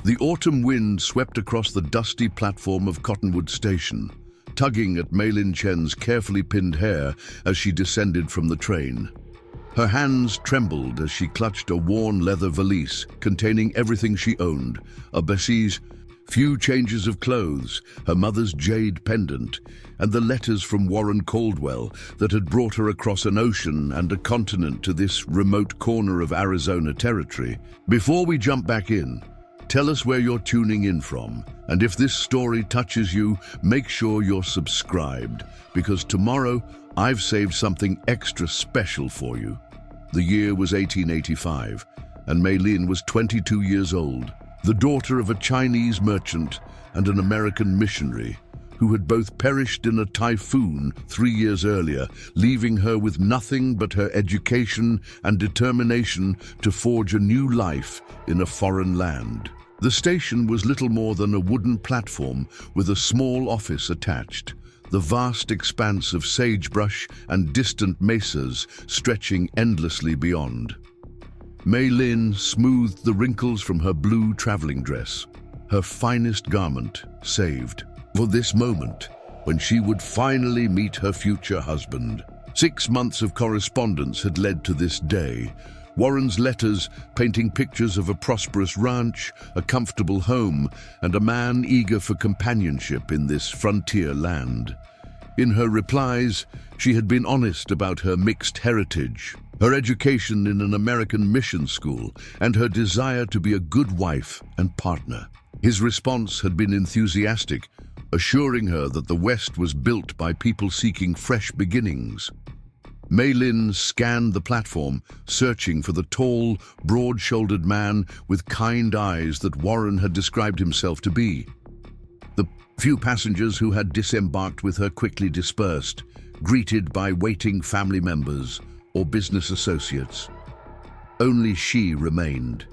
The autumn wind swept across the dusty platform of Cottonwood Station, tugging at Mei-Lin Chen's carefully pinned hair as she descended from the train. Her hands trembled as she clutched a worn leather valise containing everything she owned, a valise, few changes of clothes, her mother's jade pendant, and the letters from Warren Caldwell that had brought her across an ocean and a continent to this remote corner of Arizona territory. Before we jump back in, tell us where you're tuning in from, and if this story touches you, make sure you're subscribed, because tomorrow I've saved something extra special for you. The year was 1885, and Mei-Lin was 22 years old, the daughter of a Chinese merchant and an American missionary who had both perished in a typhoon 3 years earlier, leaving her with nothing but her education and determination to forge a new life in a foreign land. The station was little more than a wooden platform with a small office attached, the vast expanse of sagebrush and distant mesas stretching endlessly beyond. Mei-Lin smoothed the wrinkles from her blue traveling dress, her finest garment saved for this moment when she would finally meet her future husband. 6 months of correspondence had led to this day. Warren's letters painting pictures of a prosperous ranch, a comfortable home, and a man eager for companionship in this frontier land. In her replies, she had been honest about her mixed heritage, her education in an American mission school, and her desire to be a good wife and partner. His response had been enthusiastic, assuring her that the West was built by people seeking fresh beginnings. Mei-Lin scanned the platform, searching for the tall, broad-shouldered man with kind eyes that Warren had described himself to be. The few passengers who had disembarked with her quickly dispersed, greeted by waiting family members or business associates. Only she remained,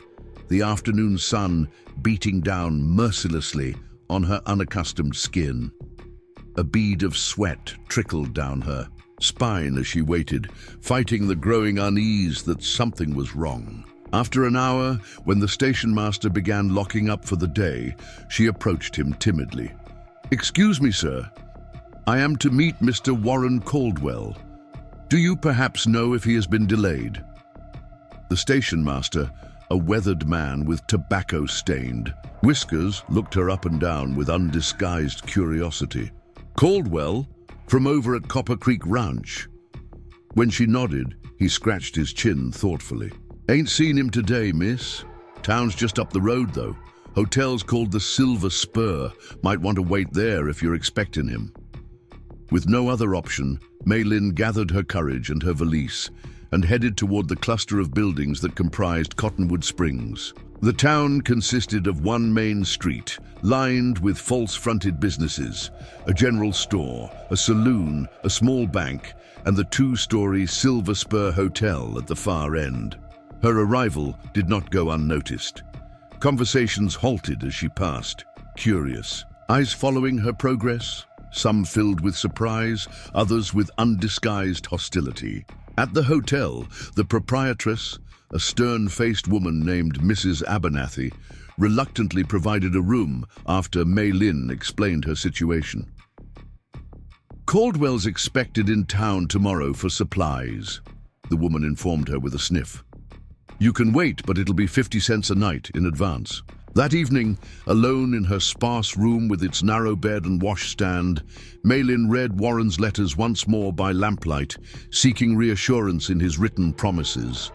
the afternoon sun beating down mercilessly on her unaccustomed skin. A bead of sweat trickled down her spine as she waited, fighting the growing unease that something was wrong. After an hour, when the station master began locking up for the day, she approached him timidly. "Excuse me, sir. I am to meet Mr. Warren Caldwell. Do you perhaps know if he has been delayed?" The station master, a weathered man with tobacco-stained whiskers, looked her up and down with undisguised curiosity. "Caldwell? From over at Copper Creek Ranch?" When she nodded, he scratched his chin thoughtfully. "Ain't seen him today, miss. Town's just up the road, though. Hotel's called the Silver Spur. Might want to wait there if you're expecting him." With no other option, Mei-Lin gathered her courage and her valise and headed toward the cluster of buildings that comprised Cottonwood Springs. The town consisted of one main street, lined with false-fronted businesses, a general store, a saloon, a small bank, and the 2-story Silver Spur Hotel at the far end. Her arrival did not go unnoticed. Conversations halted as she passed, curious, eyes following her progress, some filled with surprise, others with undisguised hostility. At the hotel, the proprietress, a stern-faced woman named Mrs. Abernathy, reluctantly provided a room after Mei-Lin explained her situation. "Caldwell's expected in town tomorrow for supplies," the woman informed her with a sniff. "You can wait, but it'll be 50 cents a night in advance." That evening, alone in her sparse room with its narrow bed and washstand, Mei-Lin read Warren's letters once more by lamplight, seeking reassurance in his written promises.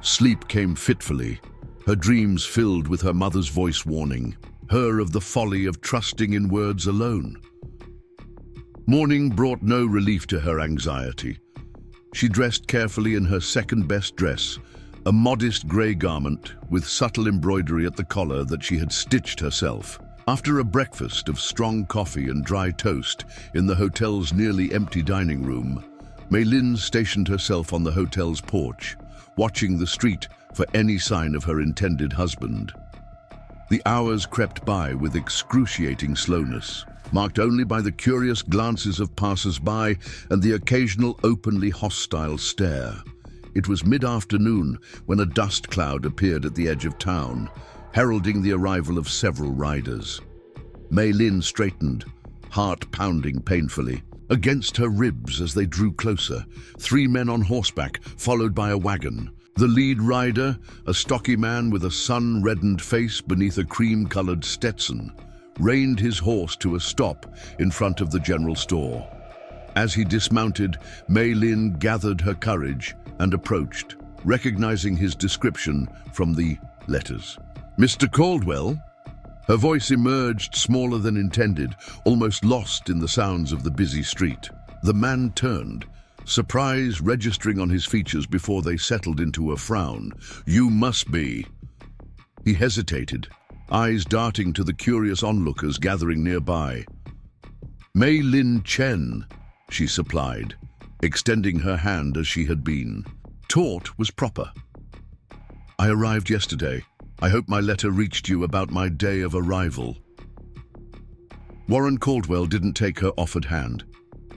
Sleep came fitfully, her dreams filled with her mother's voice warning her of the folly of trusting in words alone. Morning brought no relief to her anxiety. She dressed carefully in her second-best dress, a modest grey garment with subtle embroidery at the collar that she had stitched herself. After a breakfast of strong coffee and dry toast in the hotel's nearly empty dining room, Mei-Lin stationed herself on the hotel's porch, watching the street for any sign of her intended husband. The hours crept by with excruciating slowness, marked only by the curious glances of passers-by and the occasional openly hostile stare. It was mid-afternoon when a dust cloud appeared at the edge of town, heralding the arrival of several riders. Mei-Lin straightened, heart pounding painfully. Against her ribs as they drew closer, 3 men on horseback, followed by a wagon. The lead rider, a stocky man with a sun-reddened face beneath a cream-colored Stetson, reined his horse to a stop in front of the general store. As he dismounted, Mei-Lin gathered her courage and approached, recognizing his description from the letters. "Mr. Caldwell?" Her voice emerged smaller than intended, almost lost in the sounds of the busy street. The man turned, surprise registering on his features before they settled into a frown. "You must be." He hesitated, eyes darting to the curious onlookers gathering nearby. "Mei-Lin Chen," she supplied, extending her hand as she had been. Taught was proper. "I arrived yesterday. I hope my letter reached you about my day of arrival." Warren Caldwell didn't take her offered hand.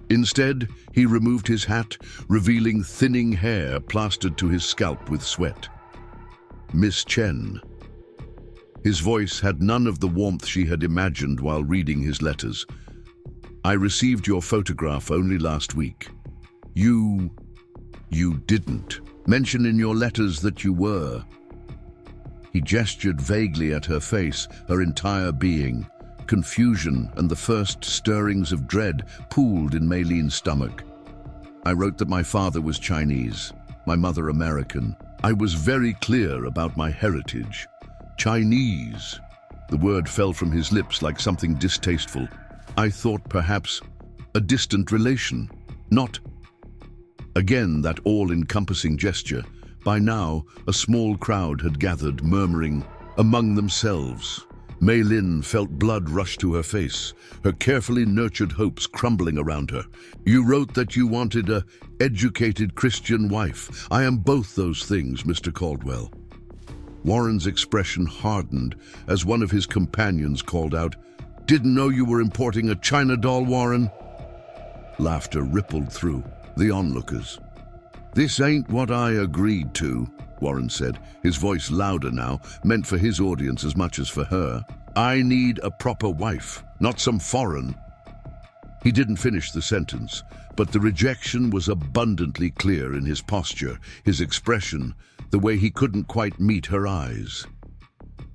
Instead, he removed his hat, revealing thinning hair plastered to his scalp with sweat. "Miss Chen." His voice had none of the warmth she had imagined while reading his letters. "I received your photograph only last week. You didn't mention in your letters that you were." He gestured vaguely at her face, her entire being. Confusion and the first stirrings of dread pooled in Mei-Lin's stomach. "I wrote that my father was Chinese, my mother American. I was very clear about my heritage." "Chinese." The word fell from his lips like something distasteful. "I thought perhaps a distant relation, not..." Again that all-encompassing gesture. By now, a small crowd had gathered, murmuring among themselves. Mei-Lin felt blood rush to her face, her carefully nurtured hopes crumbling around her. "You wrote that you wanted a educated Christian wife. I am both those things, Mr. Caldwell." Warren's expression hardened as one of his companions called out, "Didn't know you were importing a China doll, Warren." Laughter rippled through the onlookers. "This ain't what I agreed to," Warren said, his voice louder now, meant for his audience as much as for her. "I need a proper wife, not some foreign." He didn't finish the sentence, but the rejection was abundantly clear in his posture, his expression, the way he couldn't quite meet her eyes.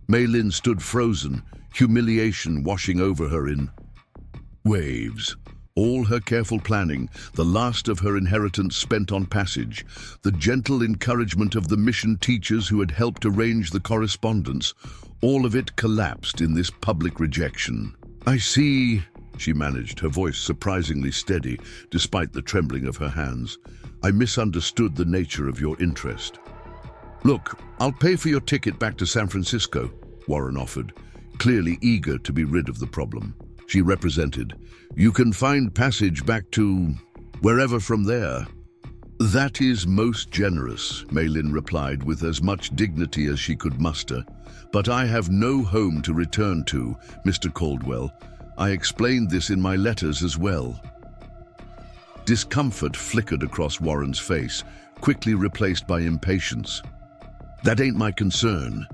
Mei-Lin stood frozen, humiliation washing over her in waves. All her careful planning, the last of her inheritance spent on passage, the gentle encouragement of the mission teachers who had helped arrange the correspondence, all of it collapsed in this public rejection. "I see," she managed, her voice surprisingly steady, despite the trembling of her hands. "I misunderstood the nature of your interest." "Look, I'll pay for your ticket back to San Francisco," Warren offered, clearly eager to be rid of the problem. She represented, "You can find passage back to wherever from there." "That is most generous," Mei-Lin replied with as much dignity as she could muster. "But I have no home to return to, Mr. Caldwell. I explained this in my letters as well." Discomfort flickered across Warren's face, quickly replaced by impatience. "That ain't my concern.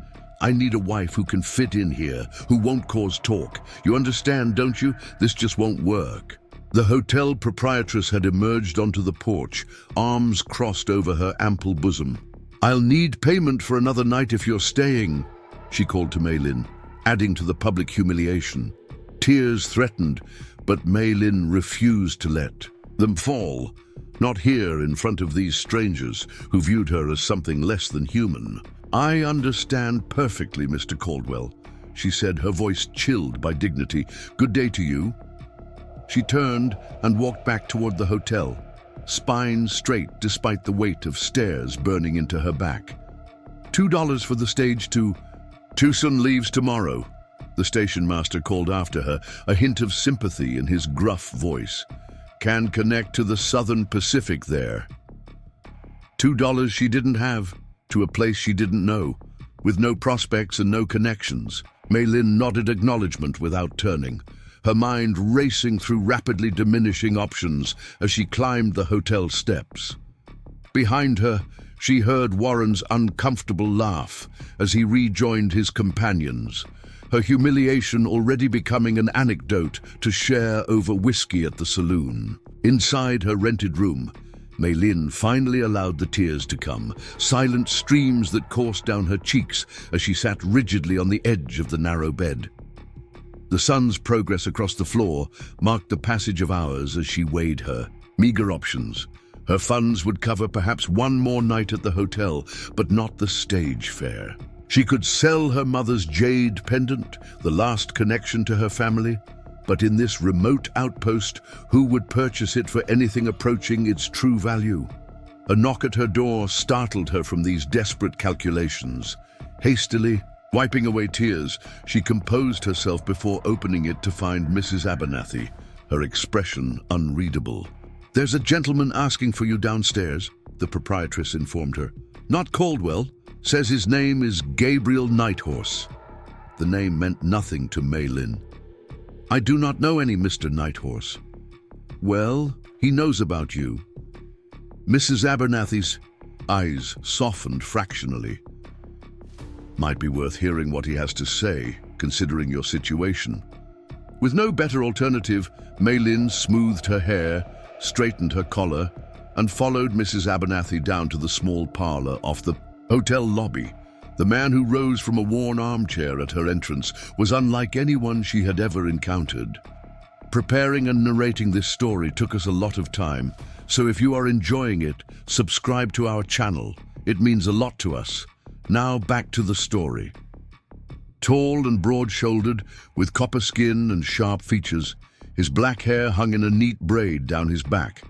I need a wife who can fit in here, who won't cause talk. You understand, don't you? This just won't work." The hotel proprietress had emerged onto the porch, arms crossed over her ample bosom. "I'll need payment for another night if you're staying," she called to Mei-Lin, adding to the public humiliation. Tears threatened, but Mei-Lin refused to let them fall. Not here in front of these strangers who viewed her as something less than human. "I understand perfectly, Mr. Caldwell," she said, her voice chilled by dignity. "Good day to you." She turned and walked back toward the hotel, spine straight despite the weight of stairs burning into her back. $2 for the stage to Tucson leaves tomorrow," the station master called after her, a hint of sympathy in his gruff voice. "Can connect to the Southern Pacific there." $2 she didn't have, to a place she didn't know, with no prospects and no connections. Mei-Lin nodded acknowledgement without turning, her mind racing through rapidly diminishing options as she climbed the hotel steps. Behind her, She heard Warren's uncomfortable laugh as he rejoined his companions, her humiliation already becoming an anecdote to share over whiskey at the saloon. Inside her rented room, Mei-Lin finally allowed the tears to come, silent streams that coursed down her cheeks as she sat rigidly on the edge of the narrow bed. The sun's progress across the floor marked the passage of hours as she weighed her meager options. Her funds would cover perhaps one more night at the hotel, but not the stage fare. She could sell her mother's jade pendant, the last connection to her family, but in this remote outpost, who would purchase it for anything approaching its true value? A knock at her door startled her from these desperate calculations. Hastily, wiping away tears, she composed herself before opening it to find Mrs. Abernathy, her expression unreadable. "There's a gentleman asking for you downstairs," the proprietress informed her. "Not Caldwell. Says his name is Gabriel Nighthorse." The name meant nothing to Mei-Lin. "I do not know any Mr. Nighthorse." "Well, he knows about you." Mrs. Abernathy's eyes softened fractionally. "Might be worth hearing what he has to say, considering your situation." With no better alternative, Mei-Lin smoothed her hair, straightened her collar, and followed Mrs. Abernathy down to the small parlor off the hotel lobby. The man who rose from a worn armchair at her entrance was unlike anyone she had ever encountered. Preparing and narrating this story took us a lot of time, so if you are enjoying it, subscribe to our channel. It means a lot to us. Now back to the story. Tall and broad-shouldered, with copper skin and sharp features, his black hair hung in a neat braid down his back.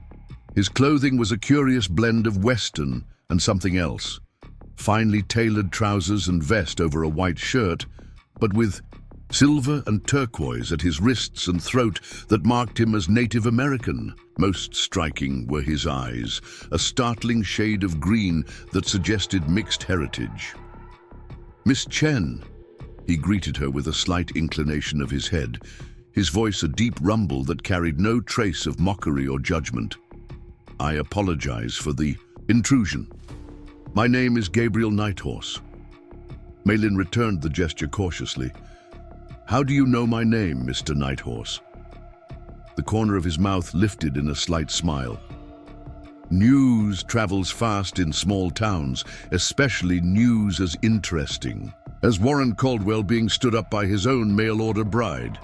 His clothing was a curious blend of Western and something else. Finely tailored trousers and vest over a white shirt, but with silver and turquoise at his wrists and throat that marked him as Native American. Most striking were his eyes, a startling shade of green that suggested mixed heritage. "Miss Chen," he greeted her with a slight inclination of his head, his voice a deep rumble that carried no trace of mockery or judgment. "I apologize for the intrusion. My name is Gabriel Nighthorse." Mei-Lin returned the gesture cautiously. "How do you know my name, Mr. Nighthorse?" The corner of his mouth lifted in a slight smile. "News travels fast in small towns, especially news as interesting as Warren Caldwell being stood up by his own mail-order bride."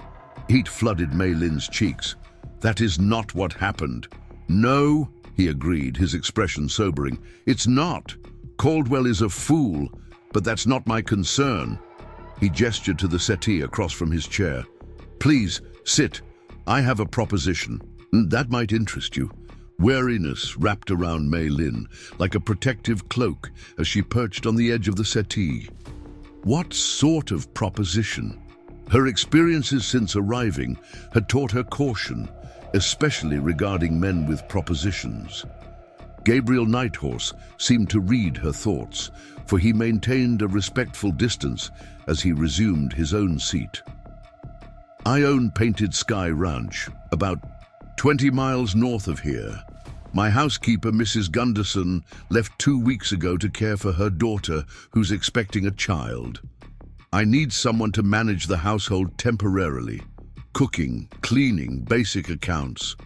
Heat flooded Mei-Lin's cheeks. "That is not what happened." "No," he agreed, his expression sobering. "It's not. Caldwell is a fool, but that's not my concern." He gestured to the settee across from his chair. "Please, sit. I have a proposition. That might interest you." Wariness wrapped around Mei-Lin like a protective cloak as she perched on the edge of the settee. What sort of proposition? Her experiences since arriving had taught her caution, especially regarding men with propositions. Gabriel Nighthorse seemed to read her thoughts, for he maintained a respectful distance as he resumed his own seat. "I own Painted Sky Ranch, about 20 miles north of here. My housekeeper, Mrs. Gunderson, left 2 weeks ago to care for her daughter, who's expecting a child. I need someone to manage the household temporarily. Cooking, cleaning, basic accounts.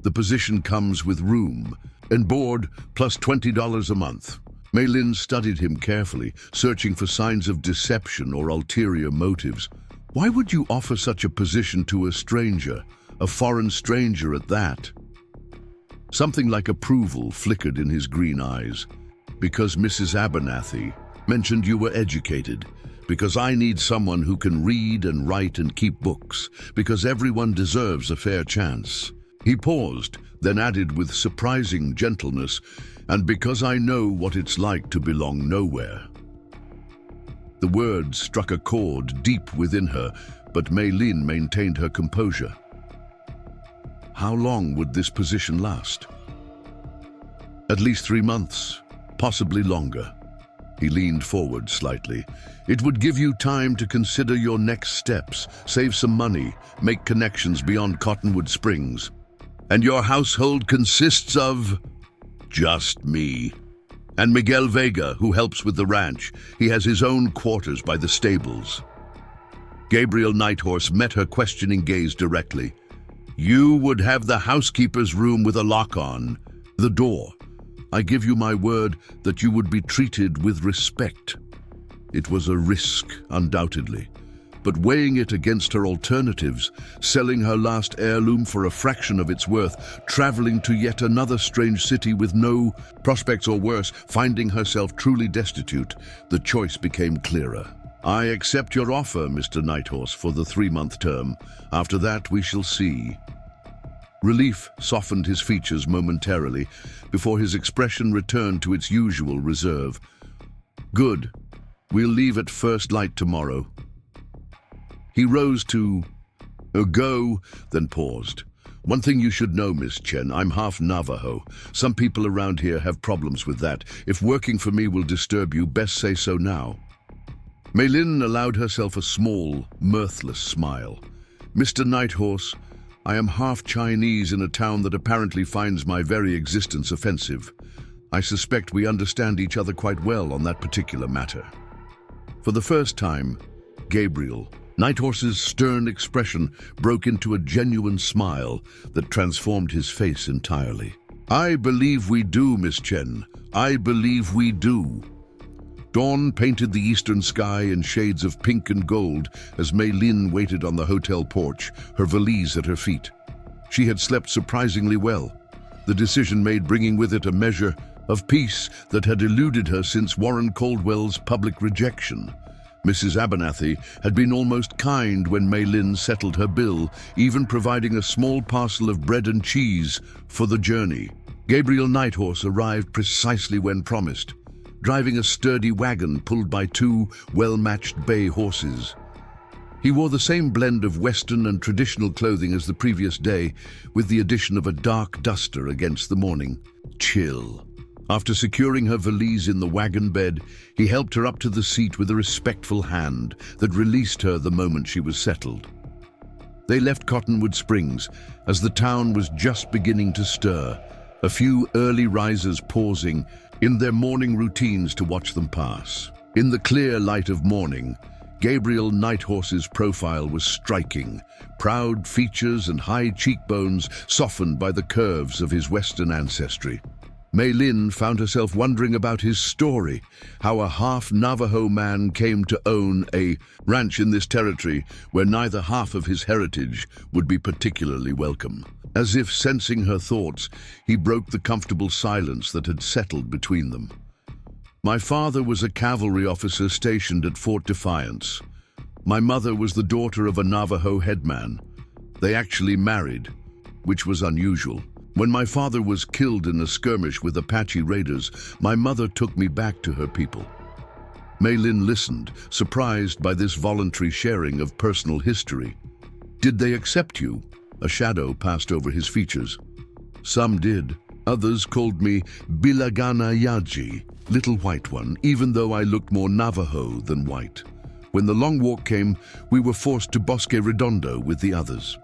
The position comes with room and board plus $20 a month." Mei-Lin studied him carefully, searching for signs of deception or ulterior motives. Why would you offer such a position to a stranger, a foreign stranger at that? Something like approval flickered in his green eyes. "Because Mrs. Abernathy mentioned you were educated. Because I need someone who can read and write and keep books. Because everyone deserves a fair chance." He paused, then added with surprising gentleness, "And because I know what it's like to belong nowhere." The words struck a chord deep within her, but Mei-Lin maintained her composure. "How long would this position last?" "At least 3 months, possibly longer." He leaned forward slightly. "It would give you time to consider your next steps, save some money, make connections beyond Cottonwood Springs. And your household consists of just me." And Miguel Vega, who helps with the ranch. He has his own quarters by the stables. Gabriel Nighthorse met her questioning gaze directly. You would have the housekeeper's room with a lock on the door. I give you my word that you would be treated with respect. It was a risk, undoubtedly, but weighing it against her alternatives, selling her last heirloom for a fraction of its worth, traveling to yet another strange city with no prospects, or worse, finding herself truly destitute, the choice became clearer. I accept your offer, Mr. Nighthorse, for the 3-month term. After that, we shall see. Relief softened his features momentarily before his expression returned to its usual reserve. Good. We'll leave at first light tomorrow. He rose to go, then paused. One thing you should know, Miss Chen, I'm half Navajo. Some people around here have problems with that. If working for me will disturb you, best say so now. Mei-Lin allowed herself a small, mirthless smile. Mr. Nighthorse, I am half Chinese in a town that apparently finds my very existence offensive. I suspect we understand each other quite well on that particular matter. For the first time, Gabriel Nighthorse's stern expression broke into a genuine smile that transformed his face entirely. I believe we do, Miss Chen. I believe we do. Dawn painted the eastern sky in shades of pink and gold as Mei-Lin waited on the hotel porch, her valise at her feet. She had slept surprisingly well, the decision made bringing with it a measure of peace that had eluded her since Warren Caldwell's public rejection. Mrs. Abernathy had been almost kind when Mei-Lin settled her bill, even providing a small parcel of bread and cheese for the journey. Gabriel Nighthorse arrived precisely when promised, driving a sturdy wagon pulled by 2 well-matched bay horses. He wore the same blend of Western and traditional clothing as the previous day, with the addition of a dark duster against the morning chill. After securing her valise in the wagon bed, he helped her up to the seat with a respectful hand that released her the moment she was settled. They left Cottonwood Springs as the town was just beginning to stir, a few early risers pausing in their morning routines to watch them pass. In the clear light of morning, Gabriel Nighthorse's profile was striking, proud features and high cheekbones softened by the curves of his Western ancestry. Mei-Lin found herself wondering about his story, how a half-Navajo man came to own a ranch in this territory where neither half of his heritage would be particularly welcome. As if sensing her thoughts, he broke the comfortable silence that had settled between them. My father was a cavalry officer stationed at Fort Defiance. My mother was the daughter of a Navajo headman. They actually married, which was unusual. When my father was killed in a skirmish with Apache raiders, my mother took me back to her people. Mei-Lin listened, surprised by this voluntary sharing of personal history. Did they accept you? A shadow passed over his features. Some did. Others called me Bilagana Yaji, little white one, even though I looked more Navajo than white. When the long walk came, we were forced to Bosque Redondo with the others.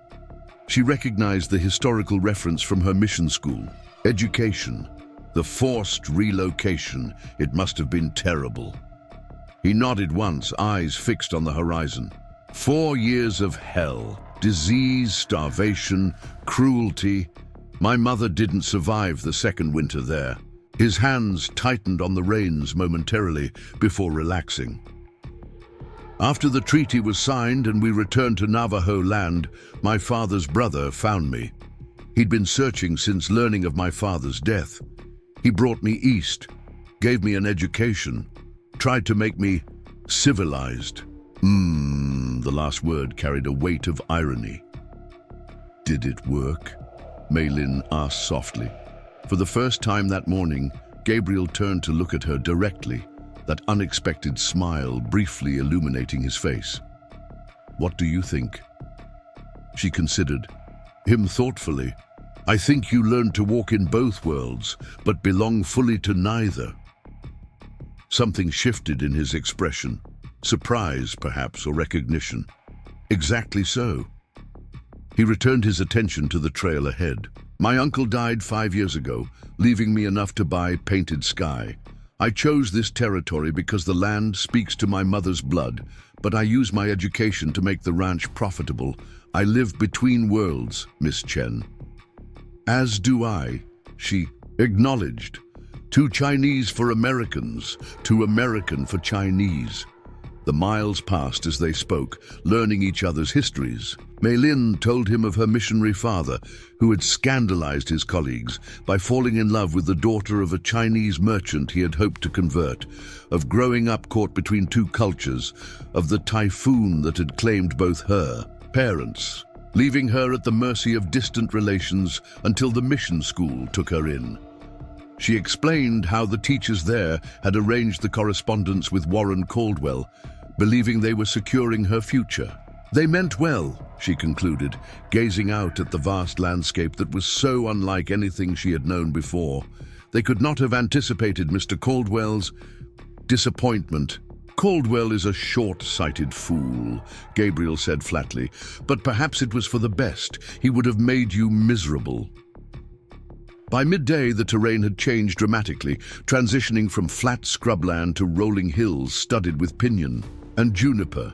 She recognized the historical reference from her mission school. Education. The forced relocation. It must have been terrible. He nodded once, eyes fixed on the horizon. 4 years of hell. Disease, starvation, cruelty. My mother didn't survive the second winter there. His hands tightened on the reins momentarily before relaxing. After the treaty was signed and we returned to Navajo land, my father's brother found me. He'd been searching since learning of my father's death. He brought me east, gave me an education, tried to make me civilized. The last word carried a weight of irony. Did it work? Mei-Lin asked softly. For the first time that morning, Gabriel turned to look at her directly, that unexpected smile briefly illuminating his face. What do you think? She considered him thoughtfully. I think you learned to walk in both worlds, but belong fully to neither. Something shifted in his expression. Surprise, perhaps, or recognition. Exactly so. He returned his attention to the trail ahead. My uncle died 5 years ago, leaving me enough to buy painted sky. I chose this territory because the land speaks to my mother's blood, but I use my education to make the ranch profitable. I live between worlds, Miss Chen. As do I, she acknowledged. Too Chinese for Americans, too American for Chinese. The miles passed as they spoke, learning each other's histories. Mei-Lin told him of her missionary father, who had scandalized his colleagues by falling in love with the daughter of a Chinese merchant he had hoped to convert, of growing up caught between two cultures, of the typhoon that had claimed both her parents, leaving her at the mercy of distant relations until the mission school took her in. She explained how the teachers there had arranged the correspondence with Warren Caldwell, believing they were securing her future. They meant well, she concluded, gazing out at the vast landscape that was so unlike anything she had known before. They could not have anticipated Mr. Caldwell's disappointment. Caldwell is a short-sighted fool, Gabriel said flatly, but perhaps it was for the best. He would have made you miserable. By midday, the terrain had changed dramatically, transitioning from flat scrubland to rolling hills studded with pinyon and juniper.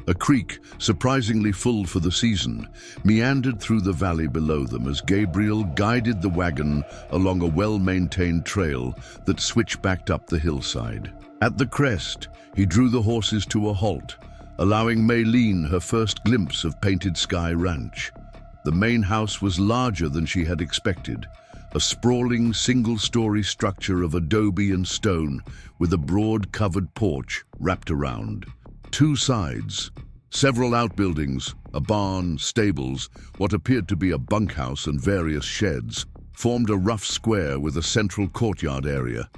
A creek, surprisingly full for the season, meandered through the valley below them as Gabriel guided the wagon along a well-maintained trail that switchbacked up the hillside. At the crest, he drew the horses to a halt, allowing Mei-Lin her first glimpse of Painted Sky Ranch. The main house was larger than she had expected, a sprawling single-story structure of adobe and stone with a broad covered porch wrapped around. Two sides, several outbuildings, a barn, stables, what appeared to be a bunkhouse and various sheds, formed a rough square with a central courtyard area.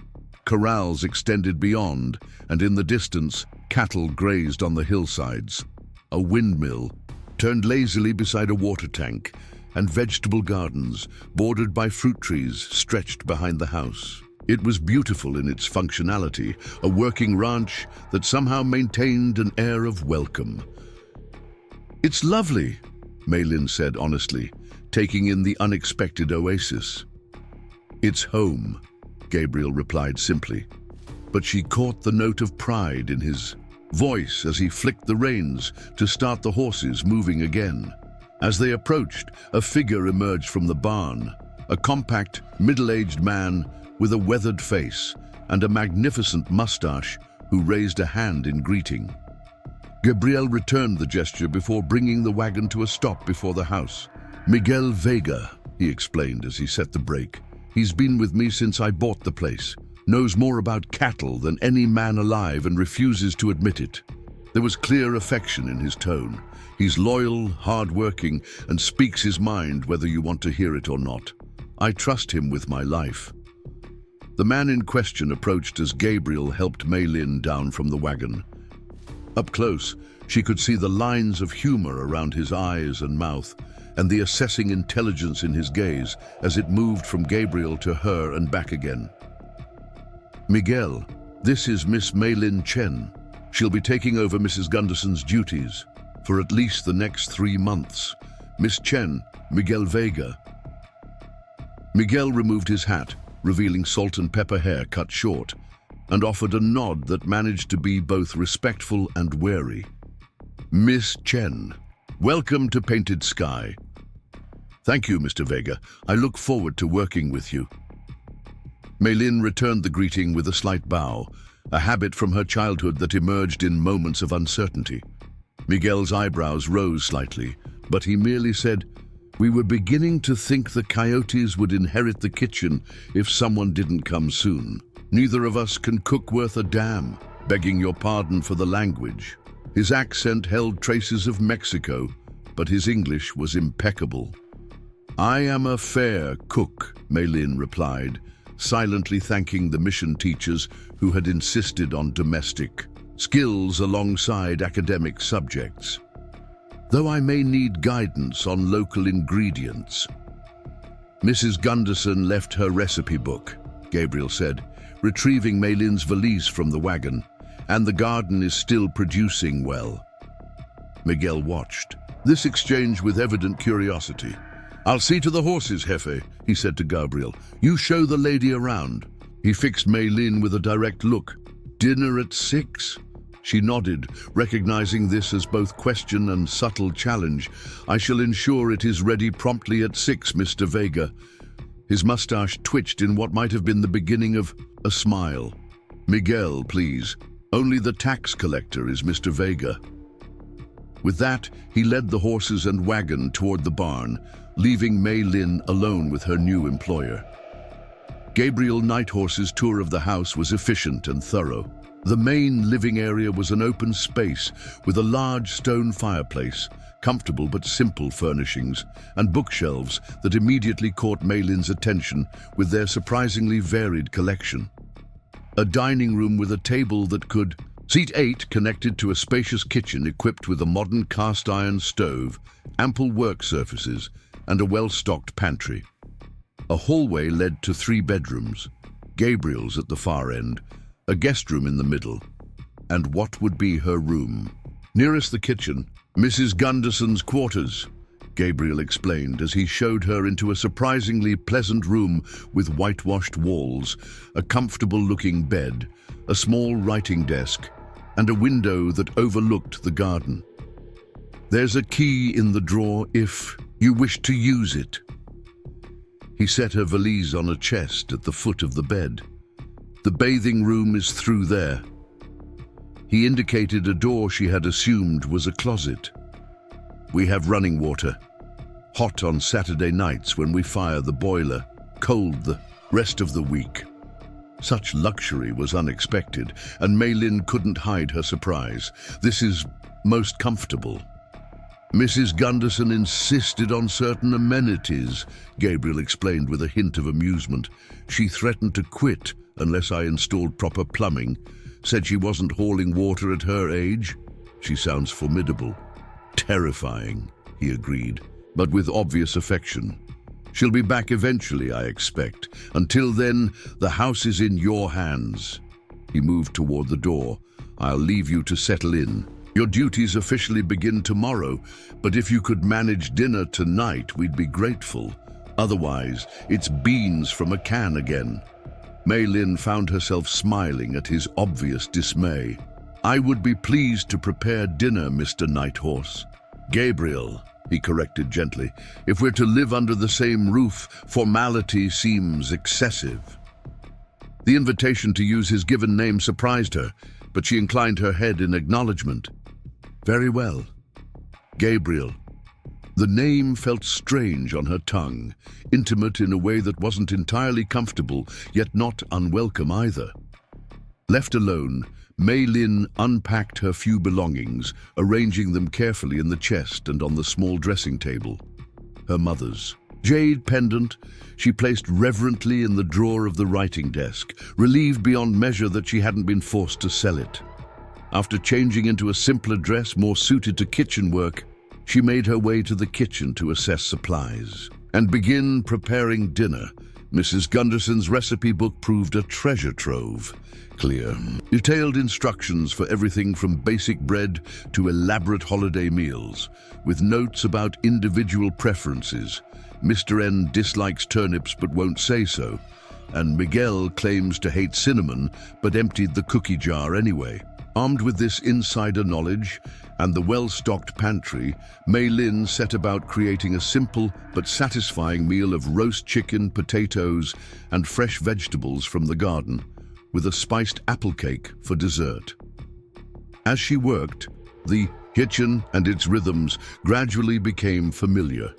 Corrals extended beyond, and in the distance, cattle grazed on the hillsides. A windmill turned lazily beside a water tank, and vegetable gardens, bordered by fruit trees, stretched behind the house. It was beautiful in its functionality, a working ranch that somehow maintained an air of welcome. "It's lovely," Mei-Lin said honestly, taking in the unexpected oasis. "It's home," Gabriel replied simply, but she caught the note of pride in his voice as he flicked the reins to start the horses moving again. As they approached, a figure emerged from the barn, a compact, middle-aged man with a weathered face and a magnificent mustache who raised a hand in greeting. Gabriel returned the gesture before bringing the wagon to a stop before the house. "Miguel Vega," he explained as he set the brake. "He's been with me since I bought the place, knows more about cattle than any man alive and refuses to admit it." There was clear affection in his tone. He's loyal, hard-working, and speaks his mind whether you want to hear it or not. I trust him with my life. The man in question approached as Gabriel helped Mei-Lin down from the wagon. Up close, she could see the lines of humor around his eyes and mouth, and the assessing intelligence in his gaze as it moved from Gabriel to her and back again. "Miguel, this is Miss Mei-Lin Chen. She'll be taking over Mrs. Gunderson's duties for at least the next 3 months. Miss Chen, Miguel Vega." Miguel removed his hat, revealing salt and pepper hair cut short, and offered a nod that managed to be both respectful and wary. "Miss Chen, welcome to Painted Sky." "Thank you, Mr. Vega. I look forward to working with you." Mei-Lin returned the greeting with a slight bow, a habit from her childhood that emerged in moments of uncertainty. Miguel's eyebrows rose slightly, but he merely said, "We were beginning to think the coyotes would inherit the kitchen if someone didn't come soon. Neither of us can cook worth a damn, begging your pardon for the language." His accent held traces of Mexico, but his English was impeccable. "I am a fair cook," Mei-Lin replied, silently thanking the mission teachers who had insisted on domestic skills alongside academic subjects. "Though I may need guidance on local ingredients." "Mrs. Gunderson left her recipe book," Gabriel said, retrieving Mei-Lin's valise from the wagon, "and the garden is still producing well." Miguel watched this exchange with evident curiosity. "I'll see to the horses, Jefe," he said to Gabriel. "You show the lady around." He fixed Mei-Lin with a direct look. "Dinner at 6? She nodded, recognizing this as both question and subtle challenge. "I shall ensure it is ready promptly at 6, Mr. Vega." His mustache twitched in what might have been the beginning of a smile. "Miguel, please. Only the tax collector is Mr. Vega." With that, he led the horses and wagon toward the barn, leaving Mei-Lin alone with her new employer. Gabriel Nighthorse's tour of the house was efficient and thorough. The main living area was an open space with a large stone fireplace, comfortable but simple furnishings, and bookshelves that immediately caught Mei-Lin's attention with their surprisingly varied collection. A dining room with a table that could seat 8 connected to a spacious kitchen equipped with a modern cast-iron stove, ample work surfaces, and a well-stocked pantry. A hallway led to 3 bedrooms, Gabriel's at the far end, a guest room in the middle, and what would be her room. Nearest the kitchen, Mrs. Gunderson's quarters, Gabriel explained as he showed her into a surprisingly pleasant room with whitewashed walls, a comfortable-looking bed, a small writing desk, and a window that overlooked the garden. "There's a key in the drawer if you wish to use it." He set her valise on a chest at the foot of the bed. "The bathing room is through there." He indicated a door she had assumed was a closet. "We have running water. Hot on Saturday nights when we fire the boiler, cold the rest of the week." Such luxury was unexpected, and Mei-Lin couldn't hide her surprise. "This is most comfortable." "Mrs. Gunderson insisted on certain amenities," Gabriel explained with a hint of amusement. "She threatened to quit unless I installed proper plumbing. Said she wasn't hauling water at her age." "She sounds formidable." "Terrifying," he agreed, but with obvious affection. "She'll be back eventually, I expect. Until then, the house is in your hands." He moved toward the door. "I'll leave you to settle in. Your duties officially begin tomorrow, but if you could manage dinner tonight, we'd be grateful. Otherwise, it's beans from a can again." Mei-Lin found herself smiling at his obvious dismay. "I would be pleased to prepare dinner, Mr. Nighthorse." "Gabriel," he corrected gently, "if we're to live under the same roof, formality seems excessive." The invitation to use his given name surprised her, but she inclined her head in acknowledgement. "Very well. Gabriel." The name felt strange on her tongue, intimate in a way that wasn't entirely comfortable, yet not unwelcome either. Left alone, Mei-Lin unpacked her few belongings, arranging them carefully in the chest and on the small dressing table. Her mother's jade pendant she placed reverently in the drawer of the writing desk, relieved beyond measure that she hadn't been forced to sell it. After changing into a simpler dress more suited to kitchen work, she made her way to the kitchen to assess supplies and begin preparing dinner. Mrs. Gunderson's recipe book proved a treasure trove. Clear, detailed instructions for everything from basic bread to elaborate holiday meals, with notes about individual preferences. Mr. N dislikes turnips but won't say so, and Miguel claims to hate cinnamon but emptied the cookie jar anyway. Armed with this insider knowledge and the well-stocked pantry, Mei-Lin set about creating a simple but satisfying meal of roast chicken, potatoes, and fresh vegetables from the garden, with a spiced apple cake for dessert. As she worked, the kitchen and its rhythms gradually became familiar.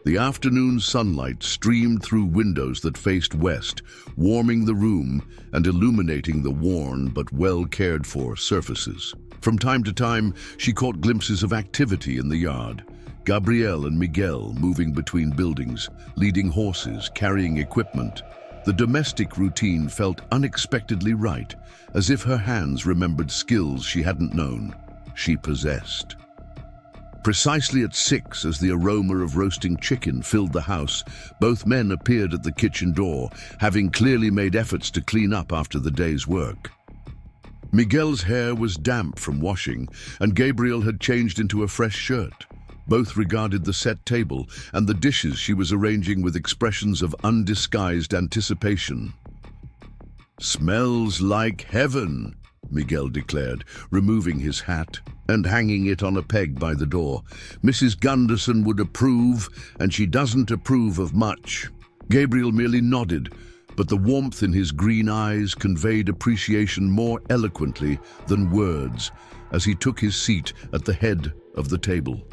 The afternoon sunlight streamed through windows that faced west, warming the room and illuminating the worn but well-cared-for surfaces. From time to time, she caught glimpses of activity in the yard. Gabriel and Miguel moving between buildings, leading horses, carrying equipment. The domestic routine felt unexpectedly right, as if her hands remembered skills she hadn't known she possessed. Precisely at 6, as the aroma of roasting chicken filled the house, both men appeared at the kitchen door, having clearly made efforts to clean up after the day's work. Miguel's hair was damp from washing, and Gabriel had changed into a fresh shirt. Both regarded the set table and the dishes she was arranging with expressions of undisguised anticipation. "Smells like heaven," Miguel declared, removing his hat and hanging it on a peg by the door. "Mrs. Gunderson would approve, and she doesn't approve of much." Gabriel merely nodded, but the warmth in his green eyes conveyed appreciation more eloquently than words as he took his seat at the head of the table.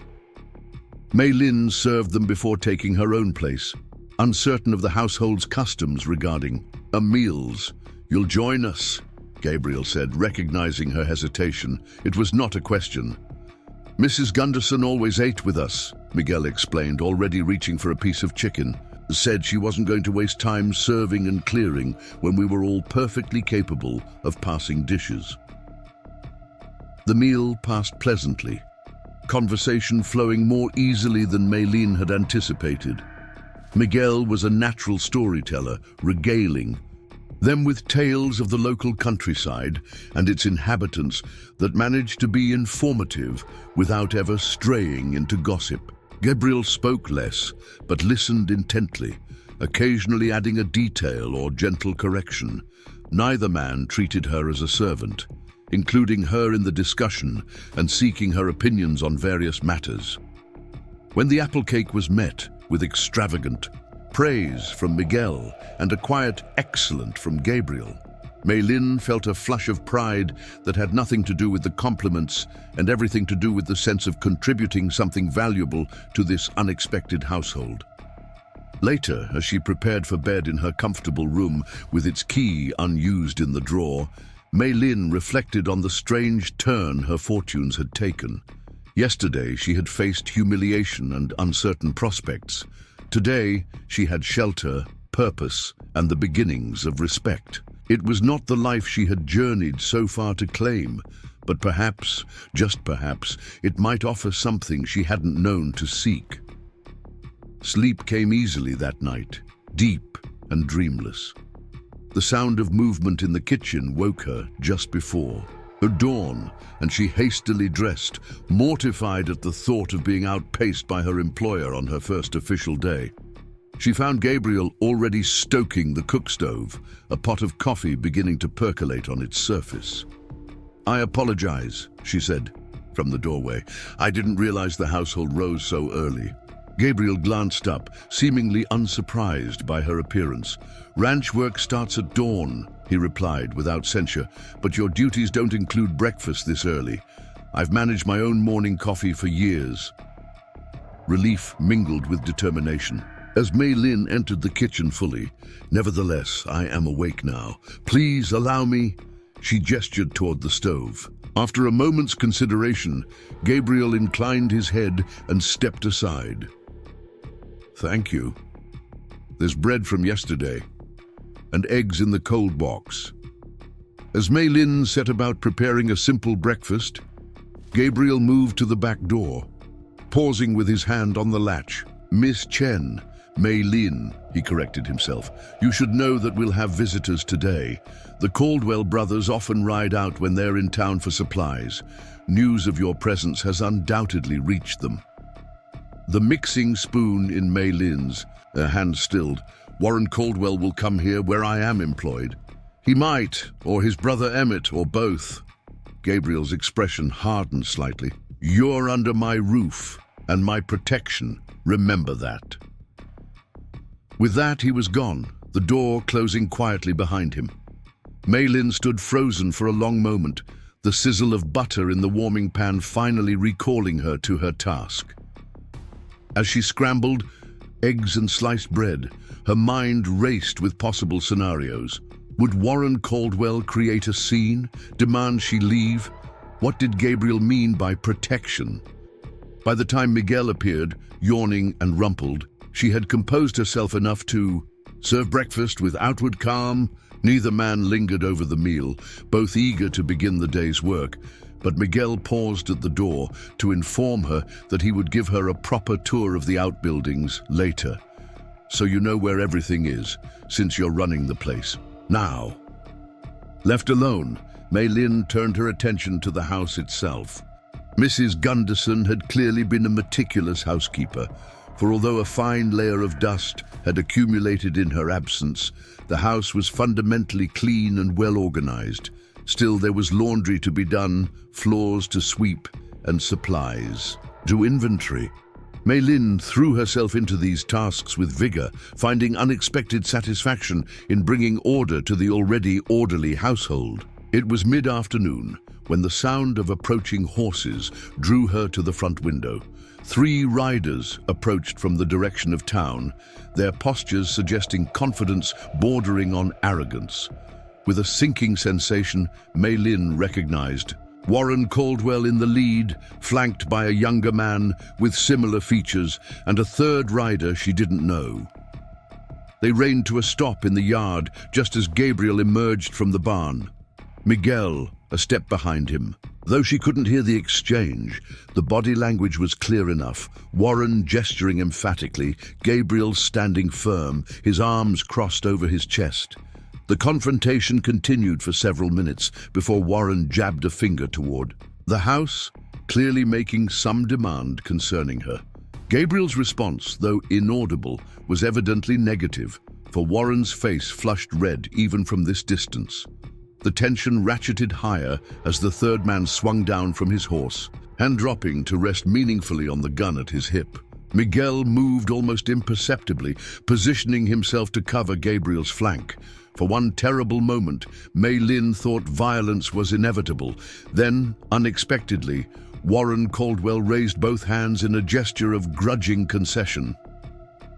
Mei-Lin served them before taking her own place, uncertain of the household's customs regarding meals. "You'll join us," Gabriel said, recognizing her hesitation. It was not a question. "Mrs. Gunderson always ate with us," Miguel explained, already reaching for a piece of chicken. "Said she wasn't going to waste time serving and clearing when we were all perfectly capable of passing dishes." The meal passed pleasantly, conversation flowing more easily than Mei-Lin had anticipated. Miguel was a natural storyteller, regaling them with tales of the local countryside and its inhabitants that managed to be informative without ever straying into gossip. Gabriel spoke less, but listened intently, occasionally adding a detail or gentle correction. Neither man treated her as a servant, including her in the discussion and seeking her opinions on various matters. When the apple cake was met with extravagant praise from Miguel and a quiet excellent from Gabriel, Mei-Lin felt a flush of pride that had nothing to do with the compliments and everything to do with the sense of contributing something valuable to this unexpected household. Later, as she prepared for bed in her comfortable room with its key unused in the drawer, Mei-Lin reflected on the strange turn her fortunes had taken. Yesterday, she had faced humiliation and uncertain prospects. Today, she had shelter, purpose, and the beginnings of respect. It was not the life she had journeyed so far to claim, but perhaps, just perhaps, it might offer something she hadn't known to seek. Sleep came easily that night, deep and dreamless. The sound of movement in the kitchen woke her just before dawn, and she hastily dressed, mortified at the thought of being outpaced by her employer on her first official day. She found Gabriel already stoking the cook stove, a pot of coffee beginning to percolate on its surface. "I apologize," she said from the doorway. "I didn't realize the household rose so early." Gabriel glanced up, seemingly unsurprised by her appearance. "Ranch work starts at dawn," he replied without censure, "but your duties don't include breakfast this early. I've managed my own morning coffee for years." Relief mingled with determination. As Mei-Lin entered the kitchen fully, "Nevertheless, I am awake now. Please allow me." She gestured toward the stove. After a moment's consideration, Gabriel inclined his head and stepped aside. "Thank you. There's bread from yesterday, and eggs in the cold box." As Mei-Lin set about preparing a simple breakfast, Gabriel moved to the back door, pausing with his hand on the latch. "Miss Chen, Mei-Lin," he corrected himself. "You should know that we'll have visitors today. The Caldwell brothers often ride out when they're in town for supplies. News of your presence has undoubtedly reached them." The mixing spoon in Mei-Lin's hand stilled. "Warren Caldwell will come here where I am employed." "He might, or his brother Emmett, or both." Gabriel's expression hardened slightly. "You're under my roof and my protection. Remember that." With that, he was gone, the door closing quietly behind him. Mei-Lin stood frozen for a long moment, the sizzle of butter in the warming pan finally recalling her to her task. As she scrambled eggs and sliced bread, her mind raced with possible scenarios. Would Warren Caldwell create a scene, demand she leave? What did Gabriel mean by protection? By the time Miguel appeared, yawning and rumpled, she had composed herself enough to serve breakfast with outward calm. Neither man lingered over the meal, both eager to begin the day's work, but Miguel paused at the door to inform her that he would give her a proper tour of the outbuildings later. "So you know where everything is, since you're running the place. Now." Left alone, Mei-Lin turned her attention to the house itself. Mrs. Gunderson had clearly been a meticulous housekeeper, For although a fine layer of dust had accumulated in her absence, the house was fundamentally clean and well organized. Still, there was laundry to be done, floors to sweep, and supplies to inventory. Mei-Lin threw herself into these tasks with vigor, finding unexpected satisfaction in bringing order to the already orderly household. It was mid-afternoon when the sound of approaching horses drew her to the front window. 3 riders approached from the direction of town, their postures suggesting confidence bordering on arrogance. With a sinking sensation, Mei-Lin recognized Warren Caldwell in the lead, flanked by a younger man with similar features and a 3rd rider she didn't know. They reined to a stop in the yard just as Gabriel emerged from the barn. Miguel, a step behind him. Though she couldn't hear the exchange, the body language was clear enough. Warren gesturing emphatically, Gabriel standing firm, his arms crossed over his chest. The confrontation continued for several minutes before Warren jabbed a finger toward the house, clearly making some demand concerning her. Gabriel's response, though inaudible, was evidently negative, for Warren's face flushed red even from this distance. The tension ratcheted higher as the 3rd man swung down from his horse, hand dropping to rest meaningfully on the gun at his hip. Miguel moved almost imperceptibly, positioning himself to cover Gabriel's flank. For one terrible moment, Mei-Lin thought violence was inevitable. Then, unexpectedly, Warren Caldwell raised both hands in a gesture of grudging concession.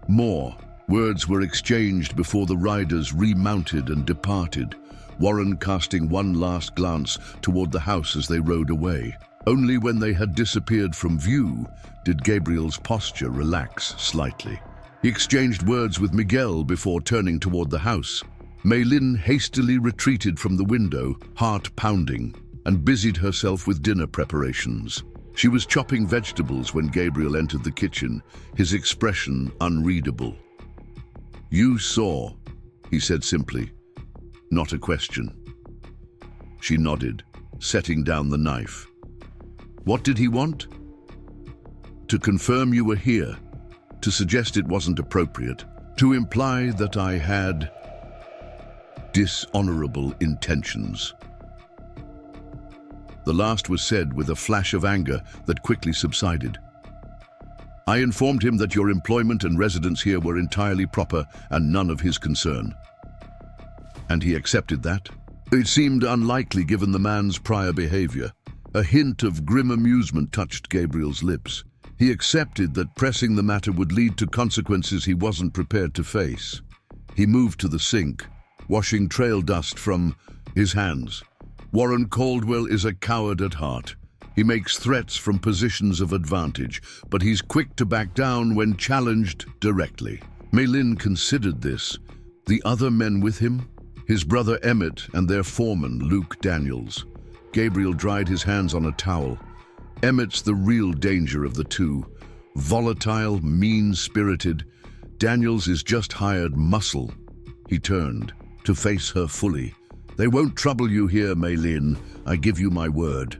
More words were exchanged before the riders remounted and departed, Warren casting one last glance toward the house as they rode away. Only when they had disappeared from view did Gabriel's posture relax slightly. He exchanged words with Miguel before turning toward the house. Mei-Lin hastily retreated from the window, heart pounding, and busied herself with dinner preparations. She was chopping vegetables when Gabriel entered the kitchen, his expression unreadable. "You saw," he said simply, not a question. She nodded, setting down the knife. "What did he want?" "To confirm you were here, to suggest it wasn't appropriate, to imply that I had dishonorable intentions." The last was said with a flash of anger that quickly subsided. "I informed him that your employment and residence here were entirely proper and none of his concern." "And he accepted that?" It seemed unlikely given the man's prior behavior. A hint of grim amusement touched Gabriel's lips. He accepted that pressing the matter would lead to consequences he wasn't prepared to face. He moved to the sink, washing trail dust from his hands. Warren Caldwell is a coward at heart. He makes threats from positions of advantage, but he's quick to back down when challenged directly. Mei-Lin considered this. The other men with him? His brother Emmett and their foreman, Luke Daniels. Gabriel dried his hands on a towel. Emmett's the real danger of the two. Volatile, mean-spirited. Daniels is just hired muscle. He turned to face her fully. "They won't trouble you here, Mei-Lin. I give you my word."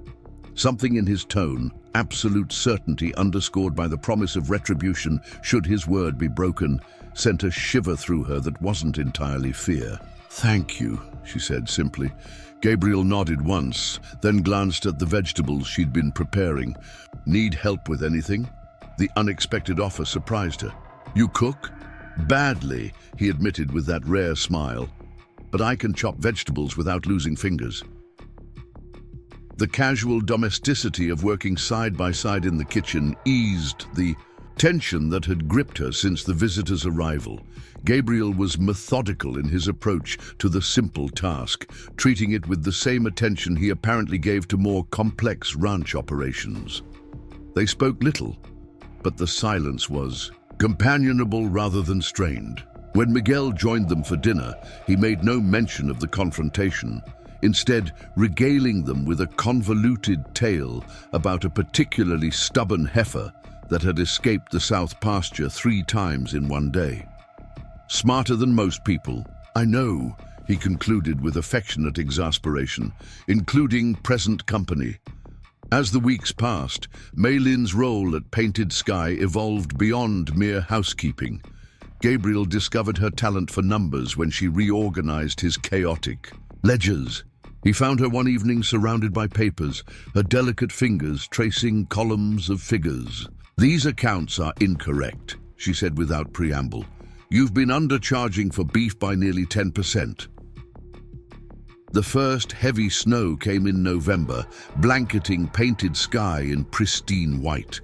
Something in his tone, absolute certainty underscored by the promise of retribution should his word be broken, sent a shiver through her that wasn't entirely fear. "Thank you," she said simply. Gabriel nodded once, then glanced at the vegetables she'd been preparing. "Need help with anything?" The unexpected offer surprised her. "You cook?" "Badly," he admitted with that rare smile. "But I can chop vegetables without losing fingers." The casual domesticity of working side by side in the kitchen eased the tension that had gripped her since the visitor's arrival. Gabriel was methodical in his approach to the simple task, treating it with the same attention he apparently gave to more complex ranch operations. They spoke little, but the silence was companionable rather than strained. When Miguel joined them for dinner, he made no mention of the confrontation, instead regaling them with a convoluted tale about a particularly stubborn heifer that had escaped the south pasture 3 times in one day. "Smarter than most people, I know," he concluded with affectionate exasperation, "including present company. As the weeks passed, Mei-Lin's role at Painted Sky evolved beyond mere housekeeping. Gabriel discovered her talent for numbers when she reorganized his chaotic ledgers. He found her one evening surrounded by papers, her delicate fingers tracing columns of figures. "These accounts are incorrect," she said without preamble. "You've been undercharging for beef by nearly 10%. The first heavy snow came in November, blanketing Painted Sky in pristine white.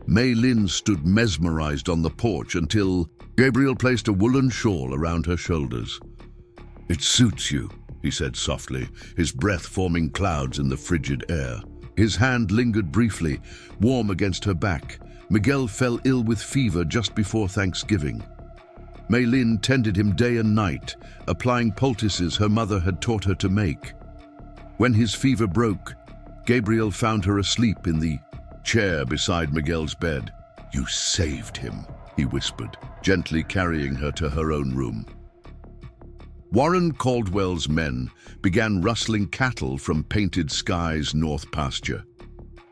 Mei-Lin stood mesmerized on the porch until Gabriel placed a woolen shawl around her shoulders. "It suits you," he said softly, his breath forming clouds in the frigid air. His hand lingered briefly, warm against her back. Miguel fell ill with fever just before Thanksgiving. Mei-Lin tended him day and night, applying poultices her mother had taught her to make. When his fever broke, Gabriel found her asleep in the chair beside Miguel's bed. "You saved him," he whispered, gently carrying her to her own room. Warren Caldwell's men began rustling cattle from Painted Sky's north pasture.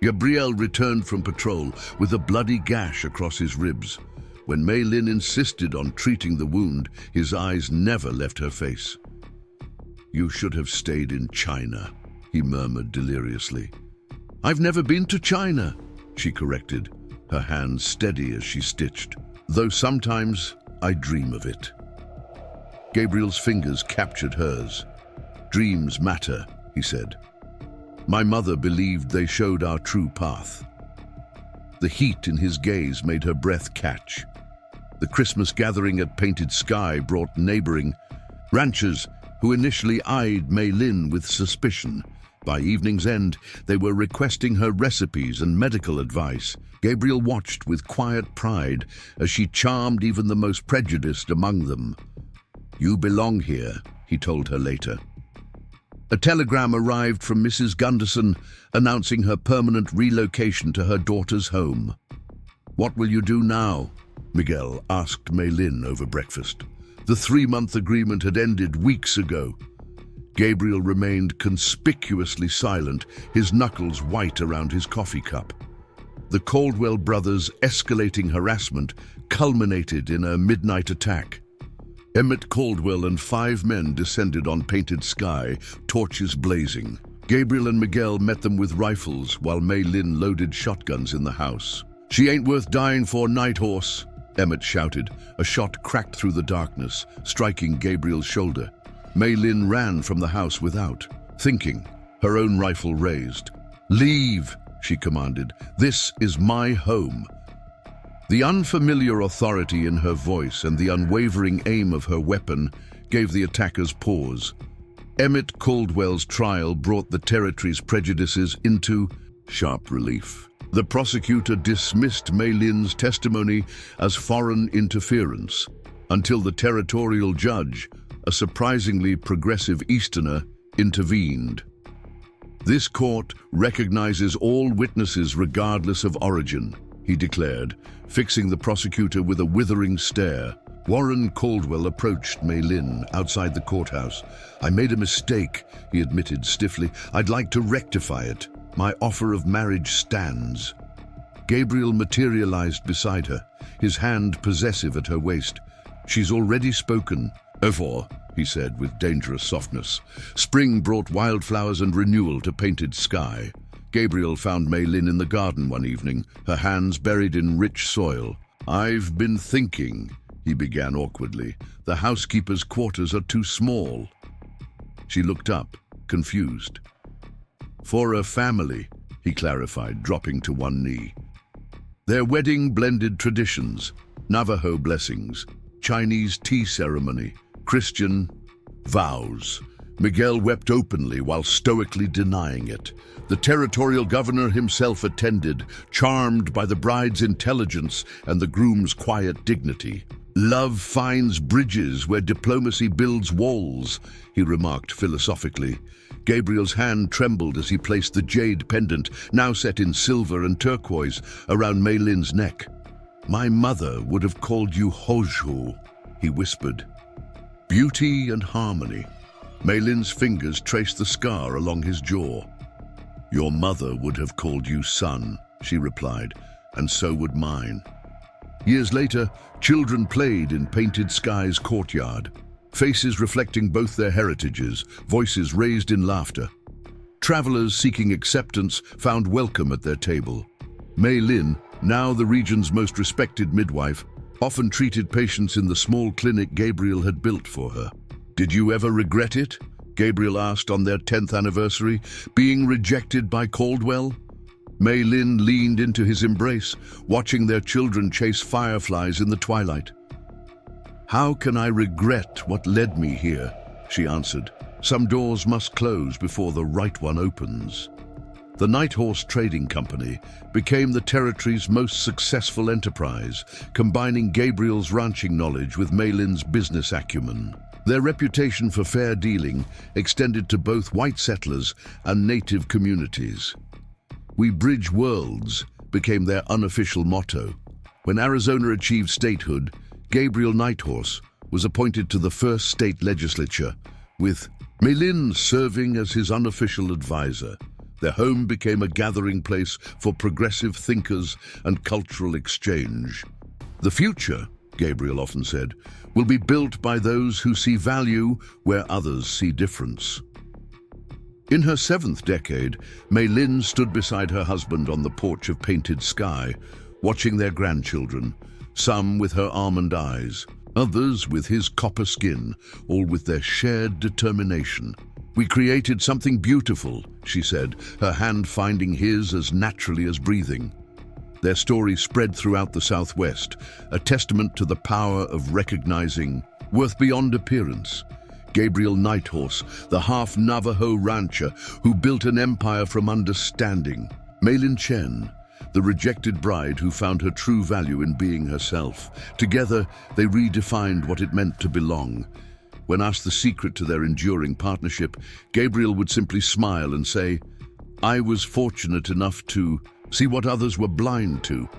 Gabriel returned from patrol with a bloody gash across his ribs. When Mei-Lin insisted on treating the wound, his eyes never left her face. "You should have stayed in China," he murmured deliriously. "I've never been to China," she corrected, her hands steady as she stitched. "Though sometimes I dream of it." Gabriel's fingers captured hers. "Dreams matter," he said. "My mother believed they showed our true path." The heat in his gaze made her breath catch. The Christmas gathering at Painted Sky brought neighboring ranchers who initially eyed Mei-Lin with suspicion. By evening's end, they were requesting her recipes and medical advice. Gabriel watched with quiet pride as she charmed even the most prejudiced among them. "You belong here," he told her later. A telegram arrived from Mrs. Gunderson announcing her permanent relocation to her daughter's home. "What will you do now?" Miguel asked Mei-Lin over breakfast. The 3-month agreement had ended weeks ago. Gabriel remained conspicuously silent, his knuckles white around his coffee cup. The Caldwell brothers' escalating harassment culminated in a midnight attack. Emmett Caldwell and 5 men descended on Painted Sky, torches blazing. Gabriel and Miguel met them with rifles while Mei-Lin loaded shotguns in the house. "She ain't worth dying for, Night Horse," Emmett shouted. A shot cracked through the darkness, striking Gabriel's shoulder. Mei-Lin ran from the house without, thinking, her own rifle raised. "Leave," she commanded. "This is my home." The unfamiliar authority in her voice and the unwavering aim of her weapon gave the attackers pause. Emmett Caldwell's trial brought the territory's prejudices into sharp relief. The prosecutor dismissed Mei-Lin's testimony as foreign interference, until the territorial judge, a surprisingly progressive Easterner, intervened. "This court recognizes all witnesses regardless of origin," he declared, fixing the prosecutor with a withering stare. Warren Caldwell approached Mei-Lin outside the courthouse. "I made a mistake," he admitted stiffly. "I'd like to rectify it. My offer of marriage stands." Gabriel materialized beside her, his hand possessive at her waist. "She's already spoken." "Therefore," he said with dangerous softness. Spring brought wildflowers and renewal to Painted Sky. Gabriel found Mei-Lin in the garden one evening, her hands buried in rich soil. "I've been thinking," he began awkwardly. "The housekeeper's quarters are too small." She looked up, confused. "For a family," he clarified, dropping to one knee. Their wedding blended traditions, Navajo blessings, Chinese tea ceremony, Christian vows. Miguel wept openly while stoically denying it. The territorial governor himself attended, charmed by the bride's intelligence and the groom's quiet dignity. "Love finds bridges where diplomacy builds walls," he remarked philosophically. Gabriel's hand trembled as he placed the jade pendant, now set in silver and turquoise, around Mei-Lin's neck. "My mother would have called you Hoju," he whispered. "Beauty and harmony." Mei-Lin's fingers traced the scar along his jaw. "Your mother would have called you son," she replied, "and so would mine." Years later, children played in Painted Sky's courtyard, faces reflecting both their heritages, voices raised in laughter. Travelers seeking acceptance found welcome at their table. Mei-Lin, now the region's most respected midwife, often treated patients in the small clinic Gabriel had built for her. "Did you ever regret it?" Gabriel asked on their 10th anniversary, "being rejected by Caldwell?" Mei-Lin leaned into his embrace, watching their children chase fireflies in the twilight. "How can I regret what led me here?" she answered. "Some doors must close before the right one opens." The Night Horse Trading Company became the territory's most successful enterprise, combining Gabriel's ranching knowledge with Mei-Lin's business acumen. Their reputation for fair dealing extended to both white settlers and native communities. "We bridge worlds" became their unofficial motto. When Arizona achieved statehood, Gabriel Nighthorse was appointed to the first state legislature, with Mei-Lin serving as his unofficial advisor. Their home became a gathering place for progressive thinkers and cultural exchange. "The future," Gabriel often said, "will be built by those who see value where others see difference." In her 7th decade, Mei-Lin stood beside her husband on the porch of Painted Sky, watching their grandchildren, some with her almond eyes, others with his copper skin, all with their shared determination. "We created something beautiful," she said, her hand finding his as naturally as breathing. Their story spread throughout the Southwest, a testament to the power of recognizing worth beyond appearance. Gabriel Nighthorse, the Half-Navajo rancher who built an empire from understanding. Mei-Lin Chen, the rejected bride who found her true value in being herself. Together, they redefined what it meant to belong. When asked the secret to their enduring partnership, Gabriel would simply smile and say, "I was fortunate enough to see what others were blind to."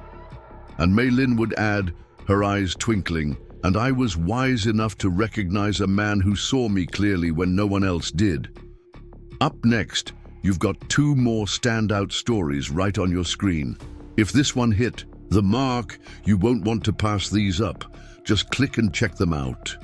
And Mei-Lin would add, her eyes twinkling, "And I was wise enough to recognize a man who saw me clearly when no one else did." Up next, you've got 2 more standout stories right on your screen. If this one hit the mark, you won't want to pass these up. Just click and check them out.